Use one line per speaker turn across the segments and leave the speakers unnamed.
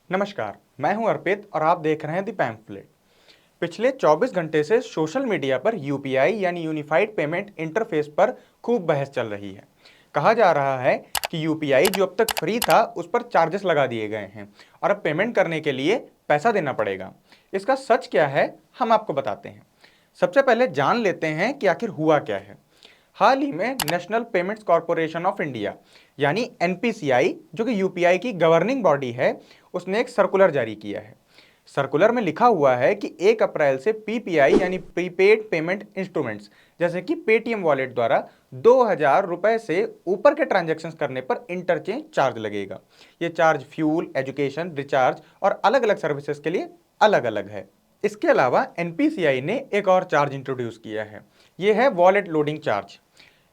नमस्कार, मैं हूं अर्पित और आप देख रहे हैं द पैम्फलेट। पिछले 24 घंटे से सोशल मीडिया पर यूपीआई यानी यूनिफाइड पेमेंट इंटरफेस पर खूब बहस चल रही है। कहा जा रहा है कि यूपीआई जो अब तक फ्री था उस पर चार्जेस लगा दिए गए हैं और अब पेमेंट करने के लिए पैसा देना पड़ेगा। इसका सच क्या है, हम आपको बताते हैं। सबसे पहले जान लेते हैं कि आखिर हुआ क्या है। हाल ही में national payments corporation of India यानी एनपीसीआई, जो कि यूपीआई की गवर्निंग बॉडी है, उसने एक सर्कुलर जारी किया है। सर्कुलर में लिखा हुआ है कि 1 अप्रैल से पीपीआई यानी प्रीपेड पेमेंट इंस्ट्रूमेंट्स जैसे कि पेटीएम वॉलेट द्वारा 2000 रुपए से ऊपर के ट्रांजैक्शंस करने पर इंटरचेंज चार्ज लगेगा। ये चार्ज फ्यूल, एजुकेशन, रिचार्ज और अलग अलग सर्विसेज के लिए अलग अलग है। इसके अलावा एनपीसीआई ने एक और चार्ज इंट्रोड्यूस किया है। ये है वॉलेट लोडिंग चार्ज।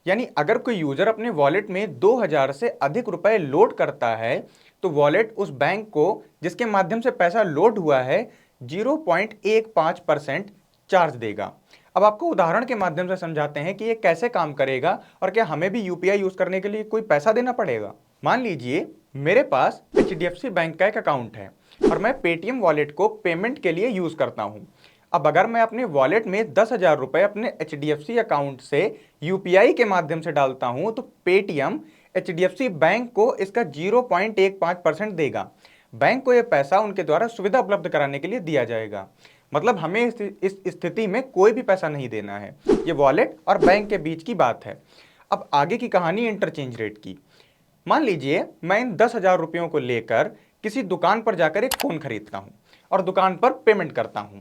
यानी अगर कोई यूजर अपने वॉलेट में 2000 से अधिक रुपए लोड करता है तो वॉलेट उस बैंक को जिसके माध्यम से पैसा लोड हुआ है 0.15% चार्ज देगा। अब आपको उदाहरण के माध्यम से समझाते हैं कि ये कैसे काम करेगा और क्या हमें भी यूपीआई यूज करने के लिए कोई पैसा देना पड़ेगा। मान लीजिए मेरे पास एचडीएफसी बैंक का एक अकाउंट है और मैं पेटीएम वॉलेट को पेमेंट के लिए यूज करता हूं। अब अगर मैं अपने वॉलेट में 10,000 रुपए अपने एचडीएफसी अकाउंट से यूपीआई के माध्यम से डालता हूं तो पेटीएम एचडीएफसी बैंक को इसका 0.15% देगा। बैंक को यह पैसा उनके द्वारा सुविधा उपलब्ध कराने के लिए दिया जाएगा। मतलब हमें इस स्थिति में कोई भी पैसा नहीं देना है। ये वॉलेट और बैंक के बीच की बात है। अब आगे की कहानी इंटरचेंज रेट की। मान लीजिए मैं इन 10,000 रुपयों को लेकर किसी दुकान पर जाकर एक फोन खरीदता हूं और दुकान पर पेमेंट करता हूं।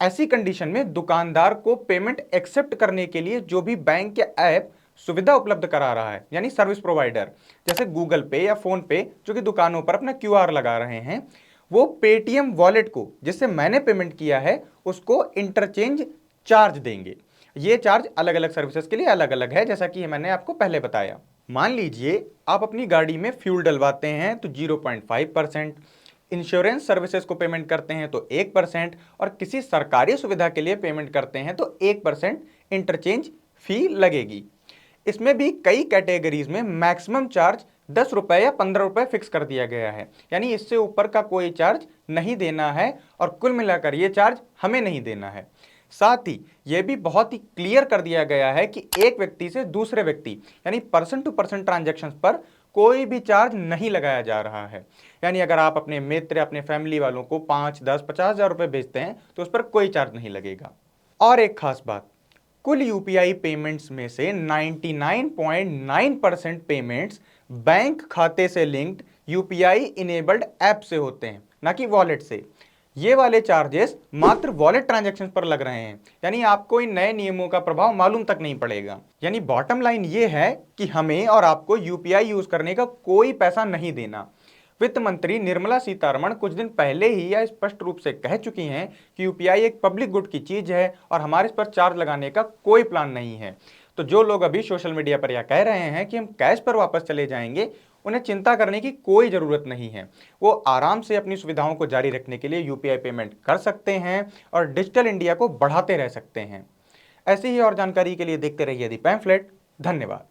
ऐसी कंडीशन में दुकानदार को पेमेंट एक्सेप्ट करने के लिए जो भी बैंक के ऐप सुविधा उपलब्ध करा रहा है यानी सर्विस प्रोवाइडर जैसे गूगल पे या फोन पे, जो कि दुकानों पर अपना क्यूआर लगा रहे हैं, वो पेटीएम वॉलेट को जिससे मैंने पेमेंट किया है उसको इंटरचेंज चार्ज देंगे। ये चार्ज अलग अलग सर्विसेज के लिए अलग अलग है, जैसा कि मैंने आपको पहले बताया। मान लीजिए आप अपनी गाड़ी में फ्यूल डलवाते हैं तो 0.5%, इंश्योरेंस सर्विसेज को पेमेंट करते हैं तो 1% और किसी सरकारी सुविधा के लिए पेमेंट करते हैं तो 1% इंटरचेंज फी लगेगी। इसमें भी कई कैटेगरीज में मैक्सिमम चार्ज 10 रुपए या 15 रुपए फिक्स कर दिया गया है, यानी इससे ऊपर का कोई चार्ज नहीं देना है और कुल मिलाकर ये चार्ज हमें नहीं देना है। साथ ही यह भी बहुत ही क्लियर कर दिया गया है कि एक व्यक्ति से दूसरे व्यक्ति यानी पर्सन टू पर्सन ट्रांजैक्शंस पर कोई भी चार्ज नहीं लगाया जा रहा है। यानी अगर आप अपने मित्र, अपने फैमिली वालों को 5, 10, 50,000 रुपए भेजते हैं तो उस पर कोई चार्ज नहीं लगेगा। और एक खास बात, कुल यूपीआई पेमेंट्स में से 99.9% पेमेंट्स बैंक खाते से लिंक्ड यूपीआई इनेबल्ड ऐप से होते हैं, ना कि वॉलेट से। ये वाले चार्जेस मात्र वॉलेट ट्रांजैक्शन पर लग रहे हैं, यानी आपको इन नए नियमों का प्रभाव मालूम तक नहीं पड़ेगा। यानी बॉटम लाइन ये है कि हमें और आपको यूपीआई यूज करने का कोई पैसा नहीं देना। वित्त मंत्री निर्मला सीतारमण कुछ दिन पहले ही यह स्पष्ट रूप से कह चुकी हैं कि यूपीआई एक पब्लिक गुड की चीज है और हमारे इस पर चार्ज लगाने का कोई प्लान नहीं है। तो जो लोग अभी सोशल मीडिया पर यह कह रहे हैं कि हम कैश पर वापस चले जाएंगे, उन्हें चिंता करने की कोई जरूरत नहीं है। वो आराम से अपनी सुविधाओं को जारी रखने के लिए यूपीआई पेमेंट कर सकते हैं और डिजिटल इंडिया को बढ़ाते रह सकते हैं। ऐसी ही और जानकारी के लिए देखते रहिए दी पैम्फलेट। धन्यवाद।